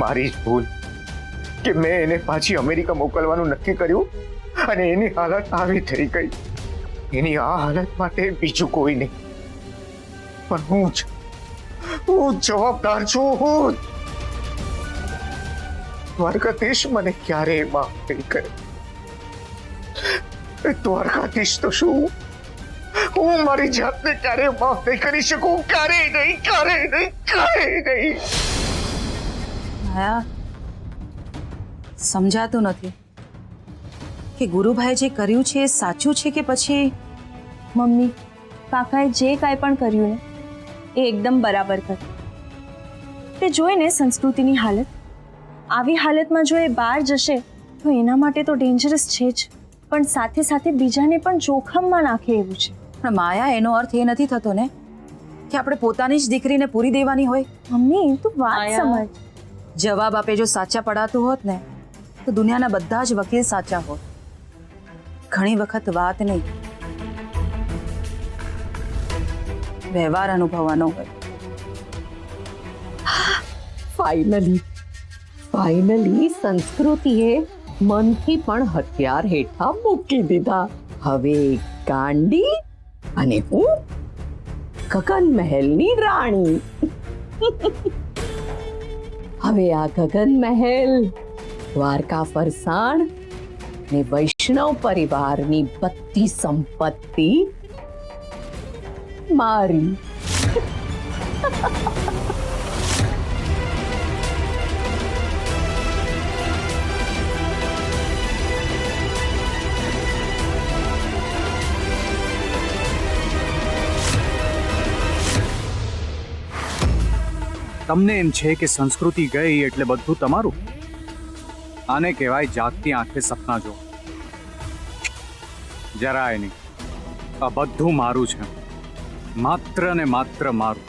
મારી જ ભૂલ કે મેં એને પાછી અમેરિકા મોકલવાનું નક્કી કર્યું અને એની હાલત આવી થઈ ગઈ. એની આ હાલત માટે બીજું કોઈ નહીં, પણ હું જવાબદાર છું. દ્વારકાધીશ મને ક્યારેય માફ નહીં કરે. દ્વારકાધીશ તો શું, હું મારી જાતને ક્યારેય માફ નહીં કરી શકું. ક્યારેય નહીં, ક્યારેય નહીં, ક્યારેય નહીં. માયા, સમજાતું નથી કે ગુરુભાઈ જે કર્યું છે એ સાચું છે કે પછી. મમ્મી, કાકાએ જે કાંઈ પણ કર્યું ને એ એકદમ બરાબર કર્યું. તે જોઈને સંસ્કૃતિની હાલત, આવી હાલતમાં જો એ બહાર જશે તો એના માટે તો ડેન્જરસ છે જ, પણ સાથે સાથે બીજાને પણ જોખમમાં નાખે એવું છે. પણ માયા, એનો અર્થ એ નથી થતો ને કે આપણે પોતાની જ દીકરીને પૂરી દેવાની હોય. મમ્મી, તું વાત માયા, સમજ. જવાબ આપે જો સાચા પડાતું હોત ને તો દુનિયાના બધા જ વકીલ સાચા હોત. ઘણી વખત વાત નહીં, વ્યવહાર અનુભવવાનો હોય. ફાઇનલી સંસ્કૃતિએ મનથી પણ હથિયાર હેઠા મૂકી દીધા. હવે ગાંડી અને હું ગગન મહેલની રાણી. હવે આ ગગન મહેલ, દ્વારકા ફરસાણ ને વૈષ્ણવ પરિવારની બધી સંપત્તિ મારી. તમને એમ છે કે સંસ્કૃતિ ગઈ એટલે બધું તમારું? આને કહેવાય જાગતી આંખે સપના જો. જરાય નહીં, આ બધું મારું છે, માત્ર ને માત્ર મારું.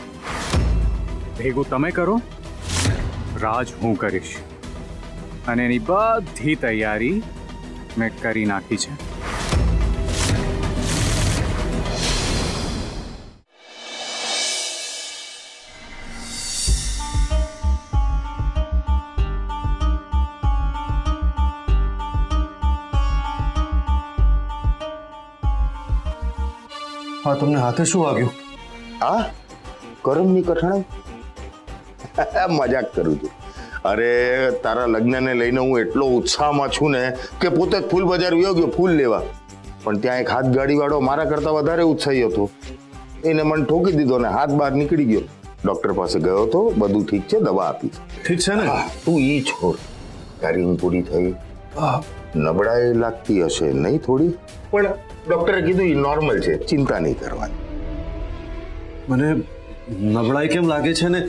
ભેગું તમે કરો, રાજ હું કરીશ, અને એની બધી તૈયારી મેં કરી નાખી છે. હા, તમને હાથે શું વાગ્યું? હા, કરમની કઠણાઈ. મજાક કરું છું. અરે, તારા લગ્નને લઈને હું એટલો ઉત્સાહમાં છું ને કે પોતે જ ફૂલ બજાર વયો ગયો ફૂલ લેવા. પણ ત્યાં એક હાથ ગાડીવાળો મારા કરતા વધારે ઉત્સાહી હતો. એને મને ઠોકી દીધો ને હાથ બહાર નીકળી ગયો. ડોક્ટર પાસે ગયો તો, બધું ઠીક છે, દવા આપી. ઠીક છે ને? તું ઈ છોડ, તારી ઊંઘ પૂરી થઈ. નબળાઈ લાગતી હશે નહીં થોડી, પણ ડોક્ટરે કીધું એ નોર્મલ છે, ચિંતા નહીં કરવાની. મને નબળાઈ કેમ લાગે છે ને?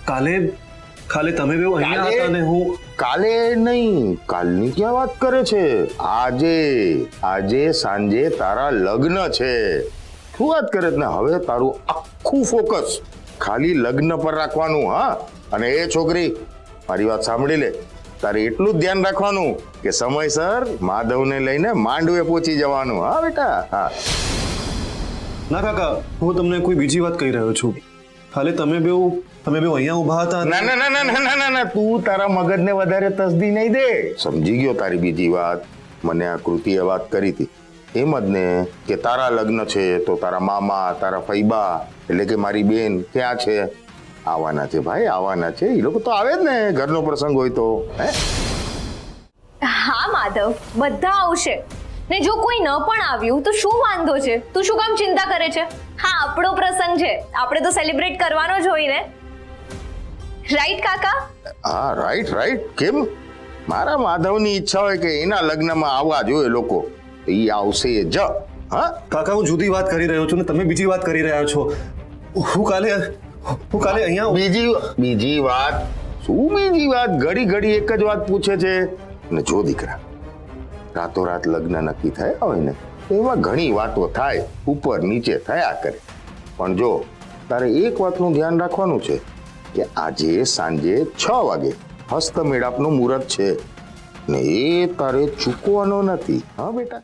કાલે તમે બે અહીંયા હતા ને હું. કાલે નહીં, કાલની ક્યાં વાત કરે છે? આજે સાંજે તારા લગ્ન છે. શું વાત કરે ને? હવે તારું આખું ફોકસ ખાલી લગ્ન પર રાખવાનું. હા, અને એ છોકરી, મારી વાત સાંભળી લે, તારે એટલું જ ધ્યાન રાખવાનું કે સમયસર માધવને લઈને માંડવે પહોંચી જવાનું. હા બેટા. હા ના કાકા, હું તમને કોઈ બીજી વાત કહી રહ્યો છું. ખાલી તમે બે અહીંયા ઊભા હતા. ના, તું તારા મગજને વધારે તસદી નહીં દે. સમજી ગયો તારી બીજી વાત. મને આ કૃતિએ વાત કરી હતી એમ જ ને, કે તારા લગ્ન છે તો તારા મામા, તારા ફૈબા એટલે કે મારી બેન ક્યાં છે? આવવાના છે ભાઈ, આવવાના છે. એ લોકો તો આવે જ ને, ઘરનો પ્રસંગ હોય તો. હા માધવ, બધા આવશે ને જો કોઈ ન પણ આવ્યું તો શું વાંધો છે? તું શું કામ ચિંતા કરે છે? હા, આપણો પ્રસંગ છે, આપણે તો સેલિબ્રેટ કરવાનો જ હોય ને. રાઈટ કાકા? હા, રાઈટ. કેમ? મારા માધવની ઈચ્છા હોય કે એના લગ્નમાં આવવા જોઈએ લોકો, એ આવશે જ. હા કાકા, હું જુદી વાત કરી રહ્યો છું ને તમે બીજી વાત કરી રહ્યા છો. હું કાલે અહીંયા બીજી વાત? શું બીજી વાત? ઘડી એક જ વાત પૂછે છે. ને જો દીકરા, રાતોરાત લગ્ન નક્કી થયા હોય ને એમાં ઘણી વાતો થાય, ઉપર નીચે થયા કરે. પણ જો તારે એક વાતનું ધ્યાન રાખવાનું છે કે આજે સાંજે 6 વાગે હસ્તમેળાપનું મુહૂર્ત છે ને એ તારે ચૂકવાનો નથી. હા બેટા.